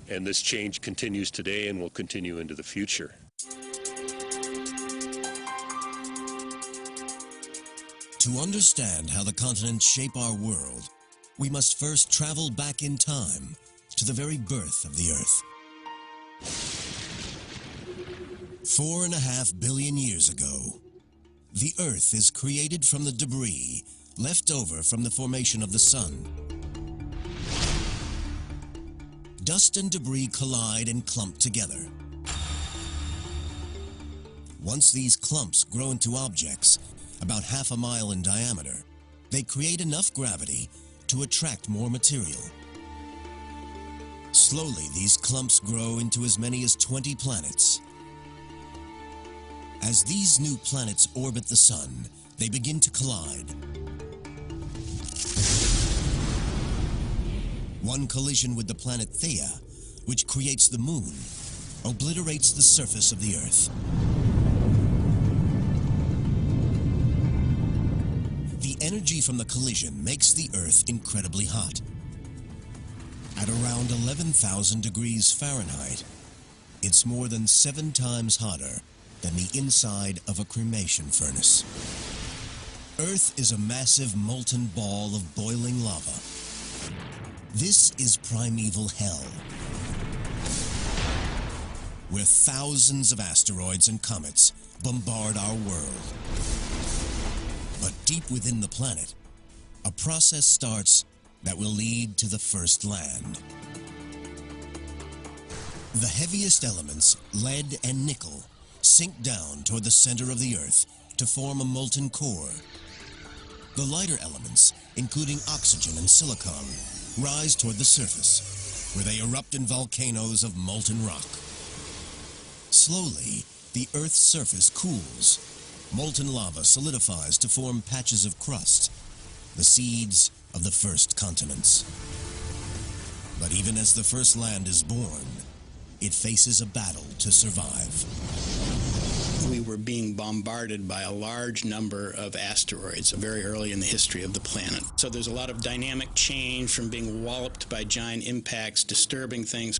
And this change continues today and will continue into the future. To understand how the continents shape our world, we must first travel back in time to the very birth of the Earth. 4.5 billion years ago, the Earth is created from the debris left over from the formation of the Sun. Dust and debris collide and clump together. Once these clumps grow into objects about 1/2 mile in diameter, they create enough gravity to attract more material. Slowly, these clumps grow into as many as 20 planets. As these new planets orbit the Sun, they begin to collide. One collision with the planet Theia, which creates the Moon, obliterates the surface of the Earth. The energy from the collision makes the Earth incredibly hot. At around 11,000 degrees Fahrenheit, it's more than 7 times hotter than the inside of a cremation furnace. Earth is a massive molten ball of boiling lava. This is primeval hell, where thousands of asteroids and comets bombard our world. But deep within the planet, a process starts that will lead to the first land. The heaviest elements, lead and nickel, sink down toward the center of the Earth to form a molten core. The lighter elements, including oxygen and silicon, rise toward the surface, where they erupt in volcanoes of molten rock. Slowly, the Earth's surface cools. Molten lava solidifies to form patches of crust, the seeds of the first continents. But even as the first land is born, it faces a battle to survive. We were being bombarded by a large number of asteroids very early in the history of the planet. So there's a lot of dynamic change from being walloped by giant impacts, disturbing things.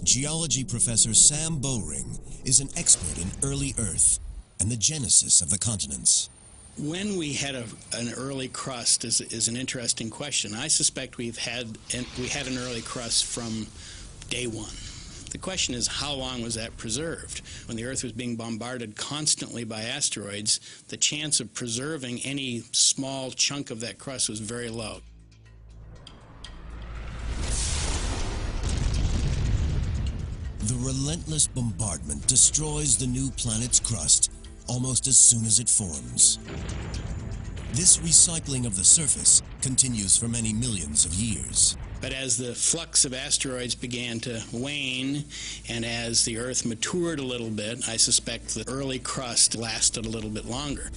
Geology professor Sam Bowring is an expert in early Earth and the genesis of the continents. When we had an early crust is an interesting question. I suspect we had an early crust from day one. The question is, how long was that preserved? When the Earth was being bombarded constantly by asteroids, the chance of preserving any small chunk of that crust was very low. The relentless bombardment destroys the new planet's crust almost as soon as it forms. This recycling of the surface continues for many millions of years. But as the flux of asteroids began to wane, and as the Earth matured a little bit, I suspect the early crust lasted a little bit longer.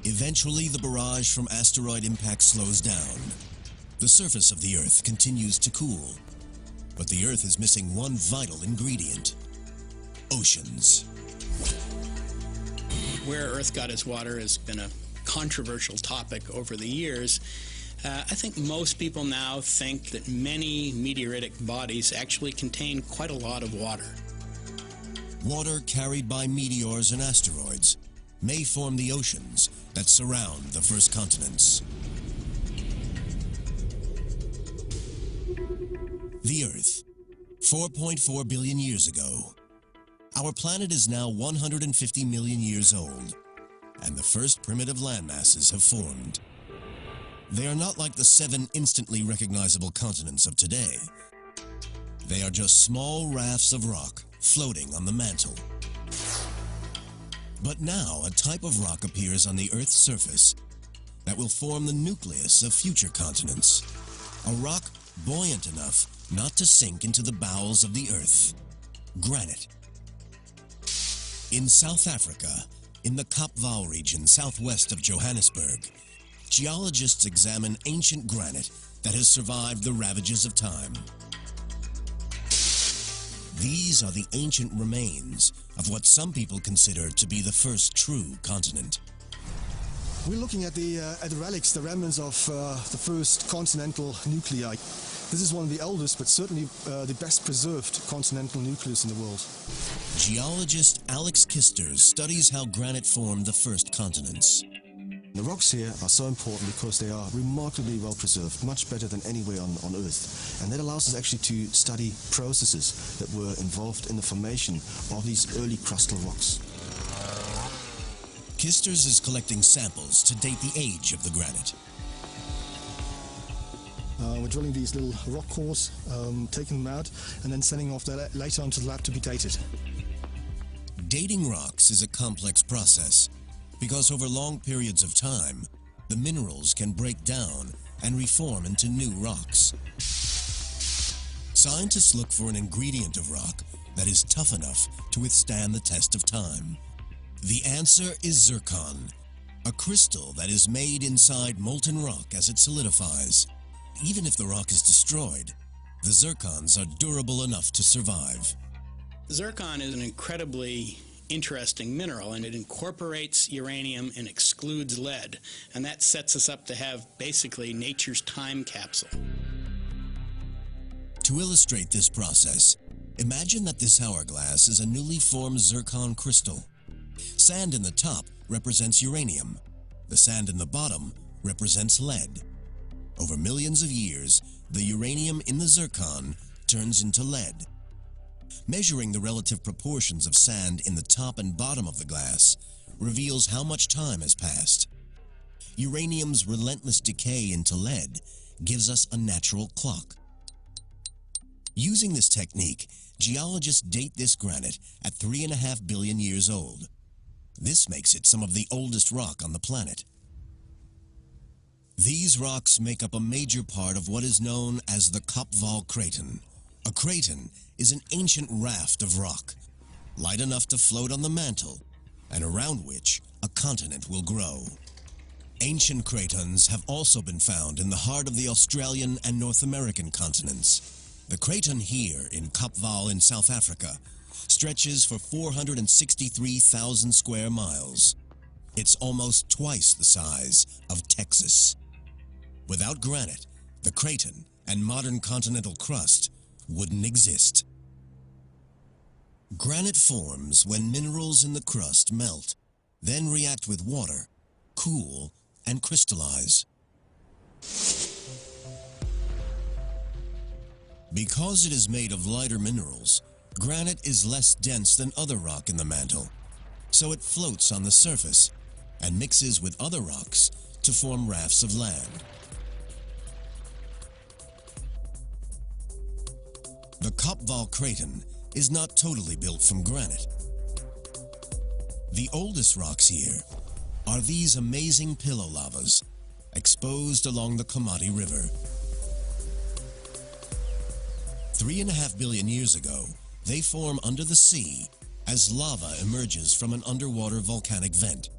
Eventually, the barrage from asteroid impact slows down. The surface of the Earth continues to cool. But the Earth is missing one vital ingredient: oceans. Where Earth got its water has been a controversial topic over the years. I think most people now think that many meteoritic bodies actually contain quite a lot of water. Water carried by meteors and asteroids may form the oceans that surround the first continents. The Earth, 4.4 billion years ago. Our planet is now 150 million years old, and the first primitive landmasses have formed. They are not like the 7 instantly recognizable continents of today. They are just small rafts of rock floating on the mantle. But now a type of rock appears on the Earth's surface that will form the nucleus of future continents. A rock buoyant enough not to sink into the bowels of the Earth. Granite. In South Africa, in the Kapval region southwest of Johannesburg, geologists examine ancient granite that has survived the ravages of time. These are the ancient remains of what some people consider to be the first true continent. We're looking at the relics, the remnants of the first continental nuclei. This is one of the oldest, but certainly the best preserved continental nucleus in the world. Geologist Alex Kisters studies how granite formed the first continents. The rocks here are so important because they are remarkably well preserved, much better than anywhere on Earth. And that allows us actually to study processes that were involved in the formation of these early crustal rocks. Kisters is collecting samples to date the age of the granite. We're drilling these little rock cores, taking them out, and then sending off that later onto the lab to be dated. Dating rocks is a complex process because over long periods of time, the minerals can break down and reform into new rocks. Scientists look for an ingredient of rock that is tough enough to withstand the test of time. The answer is zircon, a crystal that is made inside molten rock as it solidifies. Even if the rock is destroyed, the zircons are durable enough to survive. Zircon is an incredibly interesting mineral, and it incorporates uranium and excludes lead, and that sets us up to have basically nature's time capsule. To illustrate this process, imagine that this hourglass is a newly formed zircon crystal. Sand in the top represents uranium. The sand in the bottom represents lead. Over millions of years, the uranium in the zircon turns into lead. Measuring the relative proportions of sand in the top and bottom of the glass reveals how much time has passed. Uranium's relentless decay into lead gives us a natural clock. Using this technique, geologists date this granite at 3.5 billion years old. This makes it some of the oldest rock on the planet. These rocks make up a major part of what is known as the Kapval Craton. A craton is an ancient raft of rock, light enough to float on the mantle, and around which a continent will grow. Ancient cratons have also been found in the heart of the Australian and North American continents. The craton here in Kapval in South Africa stretches for 463,000 square miles. It's almost twice the size of Texas. Without granite, the craton and modern continental crust wouldn't exist. Granite forms when minerals in the crust melt, then react with water, cool, and crystallize. Because it is made of lighter minerals, granite is less dense than other rock in the mantle, so it floats on the surface and mixes with other rocks to form rafts of land. The Kapval Craton is not totally built from granite. The oldest rocks here are these amazing pillow lavas exposed along the Komati River. 3.5 billion years ago, they form under the sea as lava emerges from an underwater volcanic vent.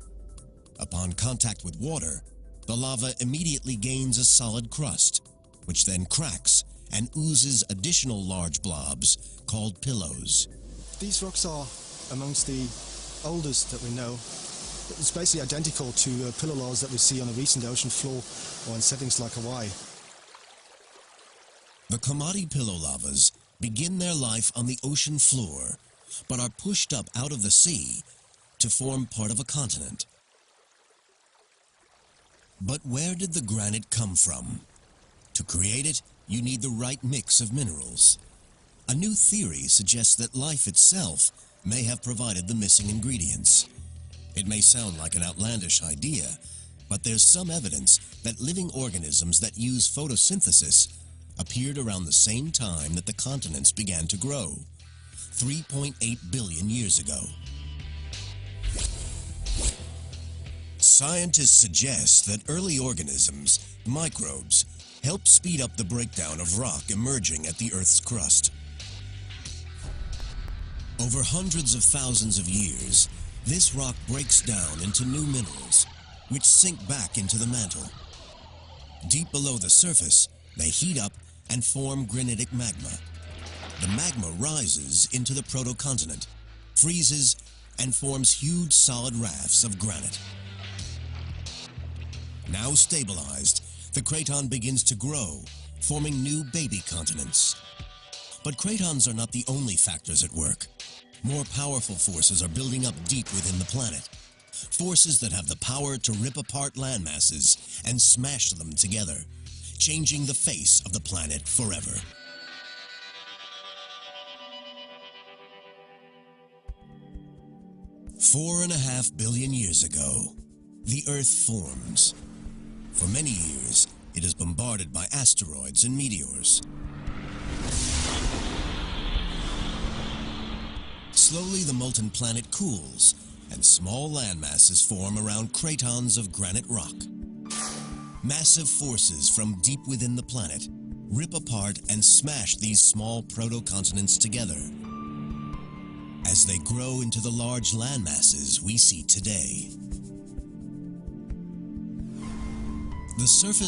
Upon contact with water, the lava immediately gains a solid crust, which then cracks and oozes additional large blobs called pillows. These rocks are amongst the oldest that we know. It's basically identical to pillow lavas that we see on a recent ocean floor or in settings like Hawaii. The Komati pillow lavas begin their life on the ocean floor, but are pushed up out of the sea to form part of a continent. But where did the granite come from? To create it, you need the right mix of minerals. A new theory suggests that life itself may have provided the missing ingredients. It may sound like an outlandish idea, but there's some evidence that living organisms that use photosynthesis appeared around the same time that the continents began to grow, 3.8 billion years ago. Scientists suggest that early organisms, microbes, help speed up the breakdown of rock emerging at the Earth's crust. Over hundreds of thousands of years, this rock breaks down into new minerals, which sink back into the mantle. Deep below the surface, they heat up and form granitic magma. The magma rises into the protocontinent, freezes, and forms huge solid rafts of granite. Now stabilized, the craton begins to grow forming new baby continents. But cratons are not the only factors at work. More powerful forces are building up deep within the planet. Forces that have the power to rip apart landmasses and smash them together, changing the face of the planet forever. $4.5 billion years ago, the Earth forms. For many years, it is bombarded by asteroids and meteors. Slowly, the molten planet cools, and small landmasses form around cratons of granite rock. Massive forces from deep within the planet rip apart and smash these small proto-continents together as they grow into the large landmasses we see today. The surface